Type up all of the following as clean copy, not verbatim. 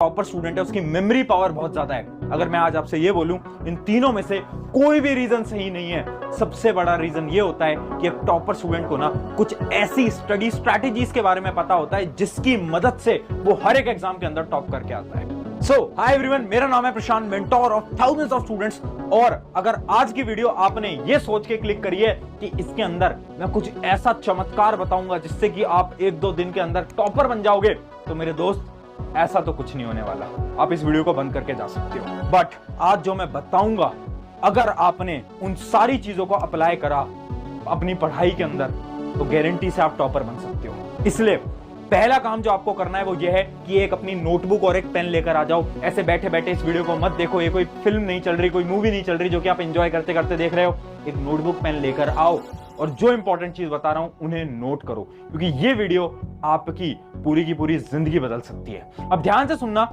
Topper student है उसकी memory power बहुत ज्यादा है। अगर मैं आज आपसे ये बोलूं इन तीनों में से कोई भी रीजन सही नहीं है, सबसे बड़ा रीजन ये होता है कि एक टॉपर स्टूडेंट को ना कुछ ऐसी स्टडी स्ट्रैटेजीज के बारे में पता होता है जिसकी मदद से वो हर एक एग्जाम के अंदर टॉप करके आता है। सो हाय एवरीवन, मेरा नाम है Prashant, mentor of thousands of students. और अगर आज की वीडियो आपने ये सोच के क्लिक करी है कि इसके अंदर मैं कुछ ऐसा चमत्कार बताऊंगा जिससे कि आप 1-2 दिन के अंदर टॉपर बन जाओगे, तो मेरे दोस्त ऐसा तो कुछ नहीं होने वाला। आप इस वीडियो को बंद करके जा सकते हो। बट आज जो मैं बताऊंगा, अगर आपने उन सारी चीजों को अप्लाई करा अपनी पढ़ाई के अंदर, तो गारंटी से आप टॉपर बन सकते हो। इसलिए पहला काम जो आपको करना है वो ये है कि एक अपनी नोटबुक और एक पेन लेकर आ जाओ। ऐसे बैठे बैठे इस वीडियो को मत देखो, ये कोई फिल्म नहीं चल रही, कोई मूवी नहीं चल रही जो कि आप एंजॉय करते करते देख रहे हो। एक नोटबुक पेन लेकर आओ और जो इंपॉर्टेंट चीज बता रहा हूं उन्हें नोट करो, क्योंकि ये वीडियो आपकी पूरी की पूरी जिंदगी बदल सकती है। अब ध्यान से सुनना,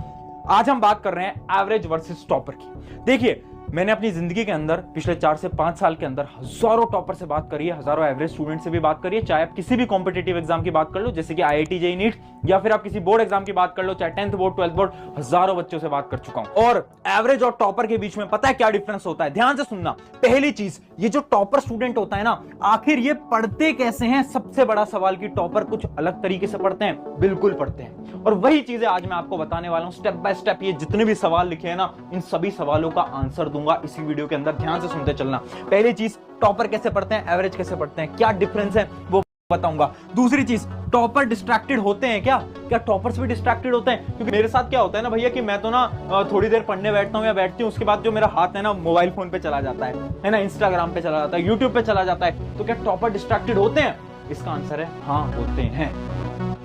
आज हम बात कर रहे हैं एवरेज वर्सेस टॉपर की। देखिए, मैंने अपनी जिंदगी के अंदर पिछले 4 से 5 साल के अंदर हजारों टॉपर से बात करी है, हजारों एवरेज स्टूडेंट से भी बात करी है। चाहे आप किसी भी कॉम्पिटिटिव एग्जाम की बात कर लो, जैसे कि IIT JEE नीट, या फिर आप किसी बोर्ड एग्जाम की बात कर लो, चाहे 10th बोर्ड 12th बोर्ड, हजारों बच्चों से बात कर चुका हूं। और एवरेज और टॉपर के बीच में पता है क्या डिफरेंस होता है? ध्यान से सुनना। पहली चीज, ये जो टॉपर स्टूडेंट होता है ना, आखिर ये पढ़ते कैसे हैं? सबसे बड़ा सवाल कि टॉपर कुछ अलग तरीके से पढ़ते हैं? बिल्कुल पढ़ते हैं। और वही चीजें आज मैं आपको बताने वाला हूं स्टेप बाय स्टेप। ये जितने भी सवाल लिखे हैं ना, इन सभी सवालों का आंसर दूंगा इसी वीडियो के अंदर। ध्यान से सुनते चलना। पहली चीज, टॉपर कैसे पढ़ते हैं, एवरेज कैसे पढ़ते हैं, क्या डिफरेंस है वो बताऊंगा। दूसरी चीज, टॉपर डिस्ट्रैक्टेड होते हैं क्या टॉपर्स भी डिस्ट्रैक्टेड होते हैं? क्योंकि मेरे साथ क्या होता है ना भैया कि मैं तो ना थोड़ी देर पढ़ने बैठता हूं या बैठती हूं, उसके बाद जो मेरा हाथ है ना मोबाइल फोन पे चला जाता है ना, इंस्टाग्राम पे चला जाता है, यूट्यूब पे चला जाता है। तो क्या टॉपर डिस्ट्रैक्टेड होते हैं? इसका आंसर है हाँ, होते हैं।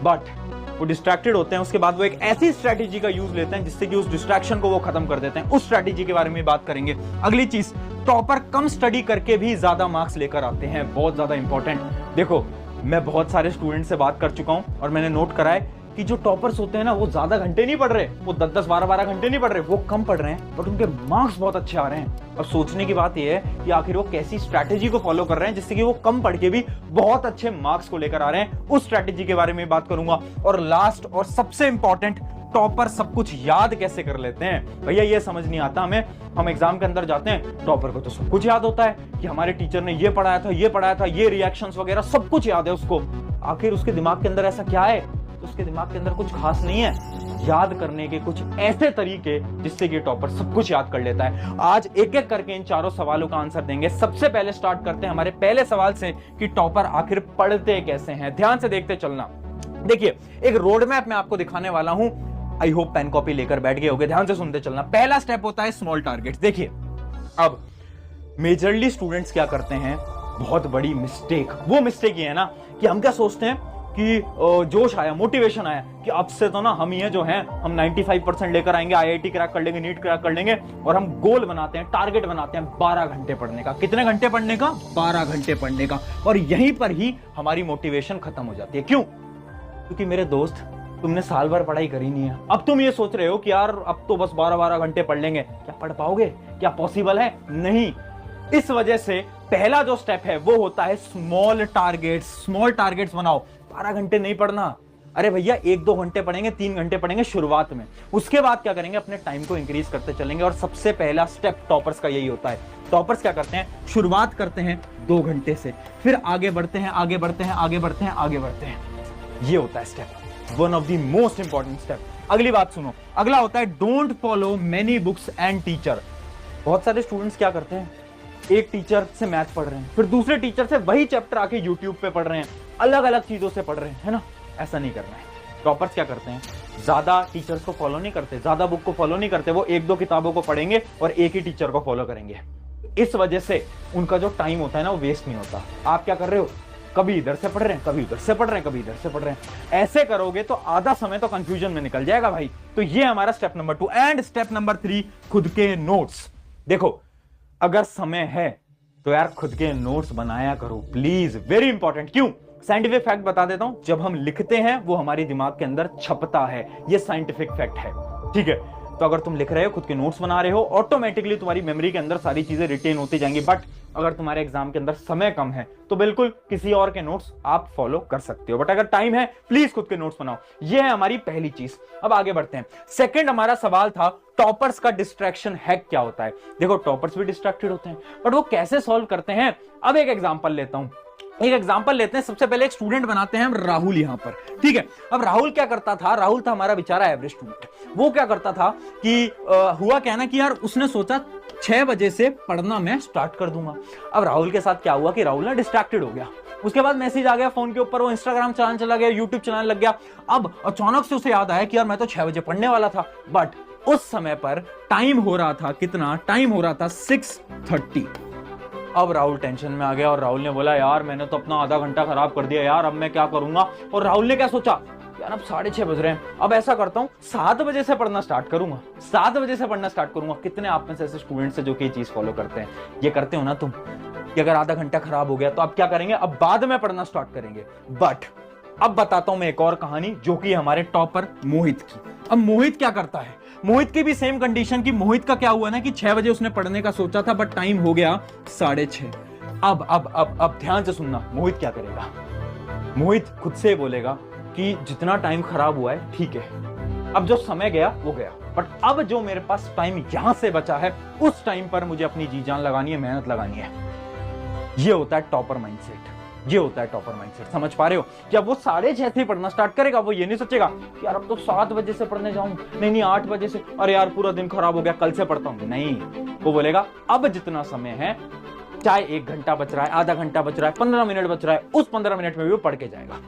बट वो डिस्ट्रैक्टेड होते हैं, उसके बाद वो एक ऐसी स्ट्रैटेजी का यूज लेते हैं जिससे कि उस डिस्ट्रैक्शन को वो खत्म कर देते हैं। उस स्ट्रैटेजी के बारे में बात करेंगे। अगली चीज, टॉपर कम स्टडी करके भी ज्यादा मार्क्स लेकर आते हैं। बहुत ज्यादा इंपॉर्टेंट। देखो, मैं बहुत सारे स्टूडेंट से बात कर चुका हूं और मैंने नोट करा है कि जो टॉपर्स होते हैं ना, वो ज्यादा घंटे नहीं पढ़ रहे, वो 10-10 12-12 घंटे नहीं पढ़ रहे, वो कम पढ़ रहे हैं, बट उनके मार्क्स बहुत अच्छे आ रहे हैं। अब सोचने की बात यह है कि आखिर वो कैसी स्ट्रैटेजी को फॉलो कर रहे हैं जिससे कि वो कम पढ़ के भी बहुत अच्छे मार्क्स को लेकर आ रहे हैं। उस स्ट्रैटेजी के बारे में बात करूंगा। और लास्ट और सबसे इंपॉर्टेंट, टॉपर सब कुछ याद कैसे कर लेते हैं? भैया ये समझ नहीं आता हमें। हम एग्जाम के अंदर जाते हैं, टॉपर को तो सब कुछ याद होता है कि हमारे टीचर ने ये पढ़ाया था, ये पढ़ाया था, ये रिएक्शंस वगैरह सब कुछ याद है उसको। आखिर उसके दिमाग के अंदर ऐसा क्या है? तो उसके दिमाग के अंदर कुछ खास नहीं है। याद करने के कुछ ऐसे तरीके जिससे कि टॉपर सब कुछ याद कर लेता है। आज एक एक करके इन चारों सवालों का आंसर देंगे। सबसे पहले स्टार्ट करते हैं हमारे पहले सवाल से कि टॉपर आखिर पढ़ते कैसे हैं। ध्यान से देखते चलना। देखिए, एक रोड मैप मैं आपको दिखाने वाला हूं। आई होप पेन कॉपी लेकर बैठ गए होंगे। ध्यान से सुनते चलना। पहला स्टेप होता है स्मॉल टारगेट्स। देखिए, अब मेजरली स्टूडेंट्स क्या करते हैं, बहुत बड़ी मिस्टेक। वो मिस्टेक ये है ना कि हम क्या सोचते हैं कि जोश आया, मोटिवेशन आया कि अब से तो ना हम ये जो हैं हम 95% लेकर आएंगे, IIT क्रैक कर लेंगे, नीट क्रैक कर लेंगे। और हम गोल बनाते हैं, टारगेट बनाते हैं 12 घंटे पढ़ने का। कितने घंटे पढ़ने का? 12 घंटे पढ़ने का। और यहीं पर ही हमारी मोटिवेशन खत्म हो जाती है। क्यों? क्योंकि मेरे दोस्त, तुमने साल भर पढ़ाई करी नहीं है। अब तुम ये सोच रहे हो कि यार अब तो बस 12-12 घंटे पढ़ लेंगे। क्या पढ़ पाओगे? क्या पॉसिबल है? नहीं। इस वजह से पहला जो स्टेप है वो होता है स्मॉल टारगेट्स। स्मॉल टारगेट्स बनाओ। 12 घंटे नहीं पढ़ना। अरे भैया 1-2 घंटे पढ़ेंगे, 3 घंटे पढ़ेंगे शुरुआत में। उसके बाद क्या करेंगे? अपने टाइम को इंक्रीज करते चलेंगे। और सबसे पहला स्टेप टॉपर्स का यही होता है। टॉपर्स क्या करते हैं? शुरुआत करते हैं 2 घंटे से, फिर आगे बढ़ते हैं, आगे बढ़ते हैं, आगे बढ़ते हैं, आगे बढ़ते हैं। ये होता है step one of the most important step. अगली बात सुनो। अगला होता है don't follow many books and teacher. बहुत सारे स्टूडेंट्स क्या करते हैं, एक टीचर से मैथ पढ़ रहे हैं, फिर दूसरे टीचर से वही चैप्टर आके यूट्यूब पे पढ़ रहे हैं, अलग अलग चीजों से पढ़ रहे हैं, है ना? ऐसा नहीं करना है। टॉपर्स क्या करते हैं? ज्यादा टीचर्स को फॉलो नहीं करते, ज्यादा बुक को फॉलो नहीं करते। वो 1-2 किताबों को पढ़ेंगे और एक ही टीचर को फॉलो करेंगे। इस वजह से उनका जो टाइम होता है ना, वो वेस्ट नहीं होता। आप क्या कर रहे हो? कभी इधर से पढ़ रहे हैं, कभी उधर से पढ़ रहे हैं, कभी इधर से पढ़ रहे हैं। ऐसे करोगे तो आधा समय तो कंफ्यूजन में निकल जाएगा भाई। तो ये हमारा step number 2। And step number 3, खुद के नोट्स। देखो, अगर समय है तो यार खुद के नोट्स बनाया करो प्लीज। Very important. क्यों? साइंटिफिक फैक्ट बता देता हूं। जब हम लिखते हैं वो हमारे दिमाग के अंदर छपता है। ये साइंटिफिक फैक्ट है, ठीक है? तो अगर तुम लिख रहे हो, खुद के नोट्स बना रहे हो, ऑटोमेटिकली तुम्हारी मेमोरी के अंदर सारी चीजें रिटेन होती जाएंगी। बट अगर तुम्हारे एग्जाम के अंदर समय कम है तो बिल्कुल किसी और के नोट्स आप फॉलो कर सकते हो, बट अगर टाइम है प्लीज खुद के नोट्स बनाओ। यह है हमारी पहली चीज। अब आगे बढ़ते हैं। सेकंड हमारा सवाल था टॉपर्स का डिस्ट्रैक्शन हैक क्या होता है। देखो टॉपर्स भी डिस्ट्रैक्टेड होते हैं, बट वो कैसे सॉल्व करते हैं। अब एक एग्जांपल लेता हूं, एक एग्जांपल लेते हैं। सबसे पहले एक स्टूडेंट बनाते हैं हम राहुल यहां पर, ठीक है। अब राहुल क्या करता था, राहुल था हमारा बेचारा एवरेज स्टूडेंट। वो क्या करता था कि हुआ क्या ना कि यार उसने सोचा 6 बजे से पढ़ना मैं स्टार्ट कर दूंगा। अब राहुल के साथ क्या हुआ कि राहुल ना डिस्ट्रैक्टेड हो गया। उसके बाद मैसेज आ गया फोन के ऊपर, वो इंस्टाग्राम चलाने चला गया, यूट्यूब चलाने लग गया। अब अचानक से उसे याद आया कि यार मैं तो 6 बजे पढ़ने वाला था। बट उस समय पर टाइम हो रहा था, कितना टाइम हो रहा था, 6:30। अब राहुल टेंशन में आ गया और राहुल ने बोला यार मैंने तो अपना आधा घंटा खराब कर दिया यार, अब मैं क्या करूंगा। और राहुल ने क्या सोचा, यार अब 6:30 बज रहे हैं, अब ऐसा करता हूं 7 बजे से पढ़ना स्टार्ट करूंगा, 7 बजे से पढ़ना स्टार्ट करूंगा। कितने आप में से ऐसे स्टूडेंट्स हैं जो कि ये चीज फॉलो करते हैं। ये करते हो ना तुम कि अगर आधा घंटा खराब हो गया तो अब क्या करेंगे, अब बाद में पढ़ना स्टार्ट करेंगे। बट अब बताता हूं मैं एक और कहानी जो कि हमारे टॉपर मोहित की। अब मोहित क्या करता है, मोहित की भी सेम कंडीशन की। मोहित का क्या हुआ ना कि 6 बजे उसने पढ़ने का सोचा था, बट टाइम हो गया 6:30। अब ध्यान से सुनना, मोहित क्या करेगा। मोहित खुद से बोलेगा कि जितना टाइम खराब हुआ है ठीक है, अब जो समय गया वो गया, बट अब जो मेरे पास टाइम यहां से बचा है उस टाइम पर मुझे अपनी जी जान लगानी है, मेहनत लगानी है। ये होता है टॉपर माइंडसेट, ये होता है टॉपर माइंडसेट। समझ पा रहे हो कि अब वो 6:30 से पढ़ना स्टार्ट करेगा। वो ये नहीं सोचेगा कि यार अब तो 7 बजे से पढ़ने जाऊं, नहीं 8 बजे से, अरे यार पूरा दिन खराब हो गया, कल से पढ़ता हूं। नहीं, वो बोलेगा अब जितना समय है, चाहे 1 घंटा बच रहा है, आधा घंटा बच रहा है, 15 मिनट बच रहा है, उस 15 मिनट में भी वो पढ़ के जाएगा।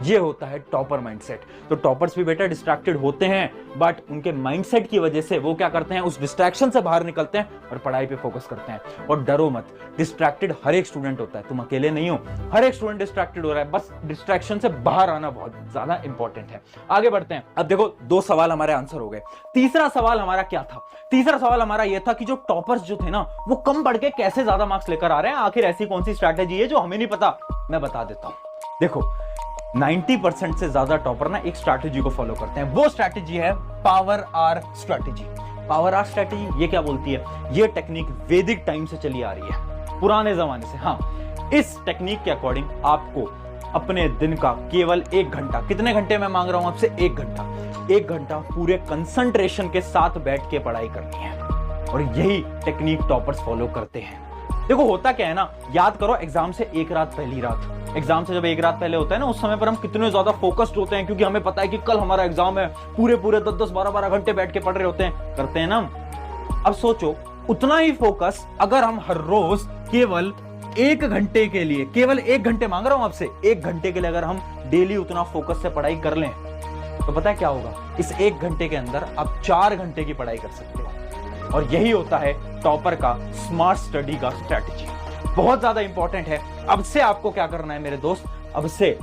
ये होता है टॉपर माइंडसेट। तो टॉपर्स भी बेटा डिस्ट्रैक्टेड होते हैं, बट उनके माइंडसेट की वजह से वो क्या करते हैं, उस डिस्ट्रैक्शन से बाहर निकलते हैं और पढ़ाई पे फोकस करते हैं। और डरो मत, डिस्ट्रैक्टेड हर एक स्टूडेंट होता है, तुम अकेले नहीं हो, हर एक स्टूडेंट डिस्ट्रैक्टेड हो रहा है। बस डिस्ट्रैक्शन से बाहर आना बहुत ज्यादा इंपॉर्टेंट है। आगे बढ़ते हैं। अब देखो 2 सवाल हमारे आंसर हो गए। तीसरा सवाल हमारा क्या था, तीसरा सवाल हमारा यह था कि जो टॉपर्स जो थे ना वो कम पढ़ के कैसे ज्यादा मार्क्स लेकर आ रहे हैं। आखिर ऐसी कौन सी स्ट्रैटेजी है जो हमें नहीं पता, मैं बता देता हूं। देखो 90% से ज्यादा टॉपर ना एक स्ट्रैटेजी को फॉलो करते हैं। वो स्ट्रैटेजी है power or strategy. Power or strategy ये क्या बोलती है, ये टेक्निक वैदिक टाइम से चली आ रही है, पुराने जमाने से। हाँ, इस टेक्निक के अकॉर्डिंग आपको अपने दिन का केवल 1 घंटा, कितने घंटे मैं मांग रहा हूं आपसे, 1 घंटा, 1 घंटा पूरे कंसंट्रेशन के साथ बैठ के पढ़ाई करनी है। और यही टेक्निक टॉपर्स फॉलो करते हैं। देखो होता क्या है ना, याद करो एग्जाम से 1 रात पहली रात, एग्जाम से जब 1 रात पहले होता है ना, उस समय पर हम कितने ज्यादा फोकस्ड होते हैं, क्योंकि हमें पता है कि कल हमारा एग्जाम है। पूरे 10-10, 12-12 घंटे बैठ के पढ़ रहे होते हैं, करते हैं ना। अब सोचो उतना ही फोकस अगर हम हर रोज केवल 1 घंटे के लिए, केवल 1 घंटे मांग रहा हूं आपसे, 1 घंटे के लिए अगर हम डेली उतना फोकस से पढ़ाई कर लें तो पता है क्या होगा, इस 1 घंटे के अंदर आप 4 घंटे की पढ़ाई कर सकते हो। और यही होता है टॉपर का स्मार्ट स्टडी का स्ट्रैटेजी। बहुत ज्यादा इंपॉर्टेंट है। अब से आपको क्या करना है मेरे दोस्त, अब से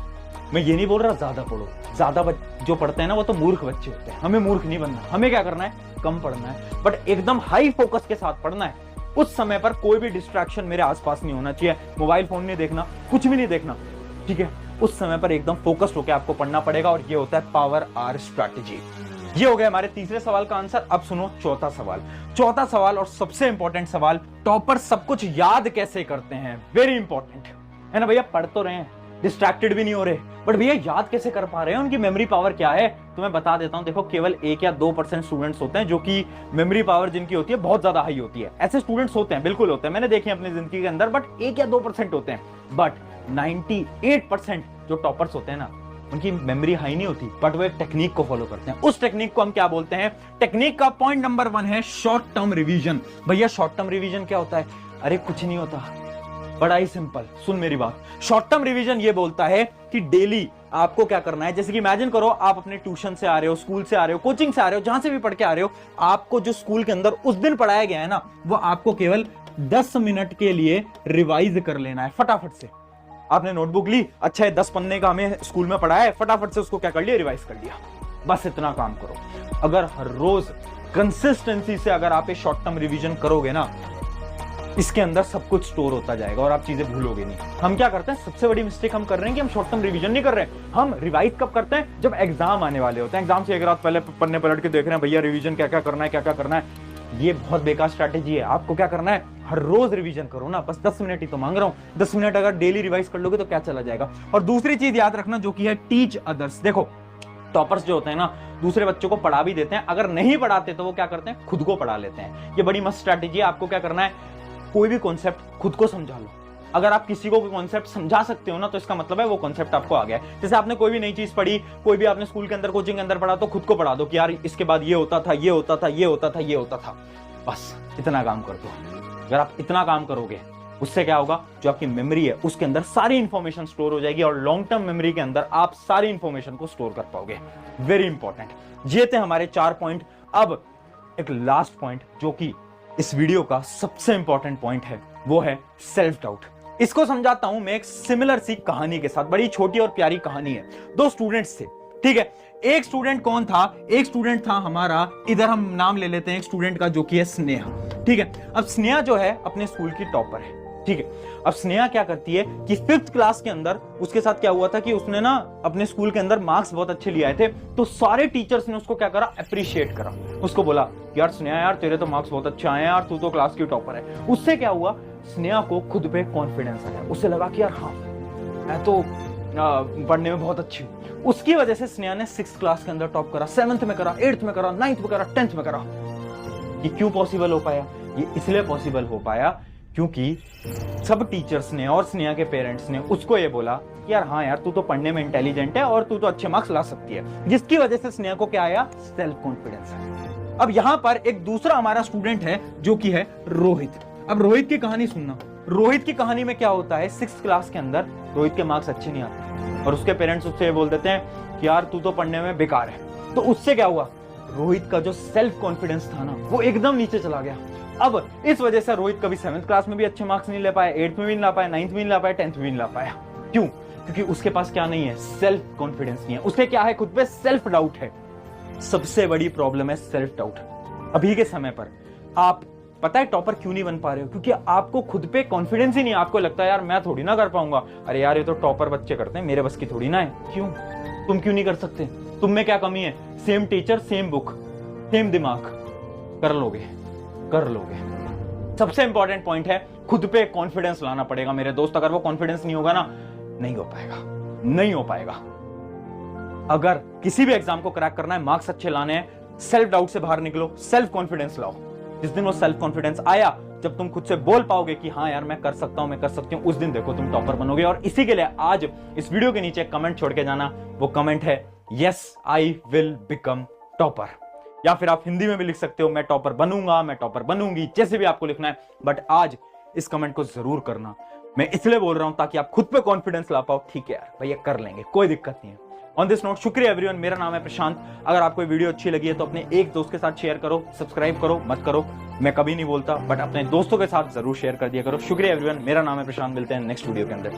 मैं ये नहीं बोल रहा ज्यादा पढ़ो, ज्यादा जो पढ़ते हैं ना वो तो मूर्ख बच्चे होते हैं। हमें मूर्ख नहीं बनना, हमें क्या करना है, कम पढ़ना है, बट एकदम हाई फोकस के साथ पढ़ना है। उस समय पर कोई भी डिस्ट्रैक्शन मेरे आसपास नहीं होना चाहिए, मोबाइल फोन नहीं देखना, कुछ भी नहीं देखना, ठीक है। उस समय पर एकदम फोकस्ड होकर आपको पढ़ना पड़ेगा, और ये होता है पावर आर स्ट्रैटेजी। ये हो गया हमारे तीसरे सवाल का आंसर। अब सुनो चौथा सवाल। चौथा सवाल और सबसे इंपॉर्टेंट सवाल, टॉपर सब कुछ याद कैसे करते हैं। वेरी इंपॉर्टेंट है ना भैया, पढ़ तो रहे हैं, डिस्ट्रैक्टेड भी नहीं हो रहे, बट भैया याद कैसे कर पा रहे हैं, उनकी मेमोरी पावर क्या है, तो मैं बता देता हूं। देखो केवल 1 या 2% स्टूडेंट्स होते हैं जो कि मेमोरी पावर जिनकी होती है बहुत ज्यादा हाई होती है। ऐसे स्टूडेंट्स होते हैं, बिल्कुल होते हैं, मैंने देखे अपनी जिंदगी के अंदर, बट 1 या 2% होते हैं। बट 98% जो टॉपर्स होते हैं ना, उनकी मेमोरी हाई नहीं होती, बट वो एक टेक्निक को फॉलो करते हैं। उस टेक्निक को हम क्या बोलते हैं, टेक्निक का पॉइंट नंबर 1 है शॉर्ट टर्म रिवीजन। भैया शॉर्ट टर्म रिवीजन क्या होता है, अरे कुछ नहीं होता, बड़ा ही सिंपल, सुन मेरी बात। शॉर्ट टर्म रिवीजन ये बोलता है कि डेली आपको क्या करना है, जैसे कि इमेजिन करो आप अपने ट्यूशन से आ रहे हो, स्कूल से आ रहे हो, कोचिंग से आ रहे हो, जहां से भी पढ़ के आ रहे हो, आपको जो स्कूल के अंदर उस दिन पढ़ाया गया है ना, वो आपको केवल 10 मिनट के लिए रिवाइज कर लेना है फटाफट से। आपने नोटबुक ली, अच्छा है 10 पन्ने का हमें स्कूल में पढ़ाया है, फटाफट से उसको क्या कर लिया, रिवाइज कर लिया। बस इतना काम करो। अगर हर रोज कंसिस्टेंसी से अगर आप ये शॉर्ट टर्म रिवीजन करोगे ना, इसके अंदर सब कुछ स्टोर होता जाएगा और आप चीजें भूलोगे नहीं। हम क्या करते हैं, सबसे बड़ी मिस्टेक हम कर रहे हैं कि हम शॉर्ट टर्म रिवीजन नहीं कर रहे हैं। हम रिवाइज कब करते हैं, जब एग्जाम आने वाले होते हैं। एग्जाम से एक रात पहले पन्ने पलट के देख रहे हैं भैया रिवीजन क्या क्या करना है, क्या क्या करना है। ये बहुत बेकार स्ट्रैटेजी है। आपको क्या करना है, हर रोज रिवीजन करो ना, बस 10 मिनट ही तो मांग रहा हूं। 10 मिनट अगर डेली रिवाइज कर लोगे तो क्या चला जाएगा। और दूसरी चीज याद रखना जो कि है टीच अदर्स। देखो टॉपर्स जो होते हैं ना, दूसरे बच्चों को पढ़ा भी देते हैं, अगर नहीं पढ़ाते तो वो क्या करते हैं, खुद को पढ़ा लेते हैं। ये बड़ी मस्त स्ट्रैटेजी है। आपको क्या करना है, कोई भी कॉन्सेप्ट खुद को समझा लो। अगर आप किसी को भी कॉन्सेप्ट समझा सकते हो ना, तो इसका मतलब है वो कॉन्सेप्ट आपको आ गया है। जैसे आपने कोई भी नई चीज पढ़ी, कोई भी आपने स्कूल के अंदर, कोचिंग के अंदर पढ़ा, तो खुद को पढ़ा दो कि यार इसके बाद ये होता था, ये होता था, ये होता था, ये होता था। बस इतना काम कर दो। अगर आप इतना काम करोगे, उससे क्या होगा, जो आपकी मेमोरी है उसके अंदर सारी इंफॉर्मेशन स्टोर हो जाएगी और लॉन्ग टर्म मेमोरी के अंदर आप सारी इंफॉर्मेशन को स्टोर कर पाओगे। Very important. ये थे हमारे 4 पॉइंट। अब एक लास्ट पॉइंट जो कि इस वीडियो का सबसे इंपॉर्टेंट पॉइंट है, वो है सेल्फ डाउट। इसको समझाता हूं मैं एक सिमिलर सी कहानी के साथ। बड़ी छोटी और प्यारी कहानी है। 2 स्टूडेंट्स थे, ठीक है। एक स्टूडेंट कौन था, एक स्टूडेंट था हमारा, इधर हम नाम ले लेते हैं एक स्टूडेंट का जो कि है स्नेहा, ठीक है। अब स्नेहा जो है अपने स्कूल की टॉपर है, ठीक है। अब स्नेहा क्या करती है कि 5th क्लास के अंदर उसके साथ क्या हुआ था कि उसने ना अपने स्कूल के अंदर मार्क्स बहुत अच्छे लिए आए थे, तो सारे टीचर्स ने उसको क्या करा, अप्रिशिएट करा। उसको बोला यार स्नेहा, यार तेरे तो मार्क्स बहुत अच्छे आए हैं यार, तू तो क्लास की टॉपर है। उससे क्या हुआ, स्नेहा को खुद पे कॉन्फिडेंस आया। उसे लगा कि यार हाँ, मैं तो पढ़ने में बहुत अच्छी हूँ। उसकी वजह से स्नेहा ने 6th क्लास के अंदर टॉप करा, 7th में करा, 8th में करा, 9th में करा, 10th में करा। ये क्यों पॉसिबल हो पाया, ये इसलिए पॉसिबल हो पाया क्योंकि सब टीचर्स ने और स्नेहा के पेरेंट्स ने उसको ये बोला कि यार हाँ यार, तू तो पढ़ने में इंटेलिजेंट है और तू तो अच्छे मार्क्स ला सकती है, जिसकी वजह से स्नेहा को क्या आया, सेल्फ कॉन्फिडेंस है। अब यहां पर एक दूसरा हमारा स्टूडेंट है जो कि है रोहित। अब रोहित की कहानी सुनना। रोहित की कहानी में क्या होता है, 6th क्लास के अंदर रोहित के मार्क्स अच्छे नहीं आते और उसके पेरेंट्स उससे ये बोल देते हैं कि यार तू तो पढ़ने में बेकार है। तो उससे क्या हुआ, रोहित का जो सेल्फ कॉन्फिडेंस था ना, वो एकदम नीचे चला गया। अब इस वजह से रोहित कभी 7th क्लास में भी अच्छे मार्क्स नहीं ले पाया, 8th में भी नहीं ला पाया, 9th में नहीं ला पाया, 10th में भी नहीं ला पाया। क्यों, क्योंकि उसके पास क्या नहीं है, सेल्फ कॉन्फिडेंस नहीं है। उसके क्या है, खुद पे सेल्फ डाउट है। सबसे बड़ी प्रॉब्लम है सेल्फ डाउट। अभी के समय पर आप पता है टॉपर क्यों नहीं बन पा रहे हो, क्योंकि आपको खुद पे कॉन्फिडेंस ही नहीं। आपको लगता है यार मैं थोड़ी ना कर पाऊंगा, अरे यार ये तो टॉपर बच्चे करते हैं, मेरे बस की थोड़ी ना है। क्यों, तुम क्यों नहीं कर सकते, तुम में क्या कमी है, same teacher, same book, same दिमाग, कर लोगे, कर लोगे। सबसे इंपॉर्टेंट पॉइंट है, खुद पे कॉन्फिडेंस लाना पड़ेगा मेरे दोस्त। अगर वो कॉन्फिडेंस नहीं होगा ना, नहीं हो पाएगा, नहीं हो पाएगा। अगर किसी भी एग्जाम को क्रैक करना है, मार्क्स अच्छे लाने हैं, सेल्फ डाउट से बाहर निकलो, सेल्फ कॉन्फिडेंस लाओ। जिस दिन वो सेल्फ कॉन्फिडेंस आया, जब तुम खुद से बोल पाओगे कि हाँ यार मैं कर सकता हूं, मैं कर सकती हूं, उस दिन देखो तुम टॉपर बनोगे। और इसी के लिए आज इस वीडियो के नीचे कमेंट छोड़ के जाना। वो कमेंट है yes I will become topper, या फिर आप हिंदी में भी लिख सकते हो मैं टॉपर बनूंगा, मैं टॉपर बनूंगी, जैसे भी आपको लिखना है। बट आज इस कमेंट को जरूर करना। मैं इसलिए बोल रहा हूं ताकि आप खुद पे कॉन्फिडेंस ला पाओ। ठीक है यार भैया, कर लेंगे, कोई दिक्कत नहीं है। ऑन दिस नोट, शुक्रिया एवरीवन। मेरा नाम है प्रशांत। अगर आपको वीडियो अच्छी लगी है तो अपने एक दोस्त के साथ शेयर करो, सब्सक्राइब करो, मत करो, मैं कभी नहीं बोलता, बट अपने दोस्तों के साथ जरूर शेयर कर दिया करो। शुक्रिया एवरीवन। मेरा नाम है प्रशांत। मिलते हैं नेक्स्ट वीडियो के अंदर।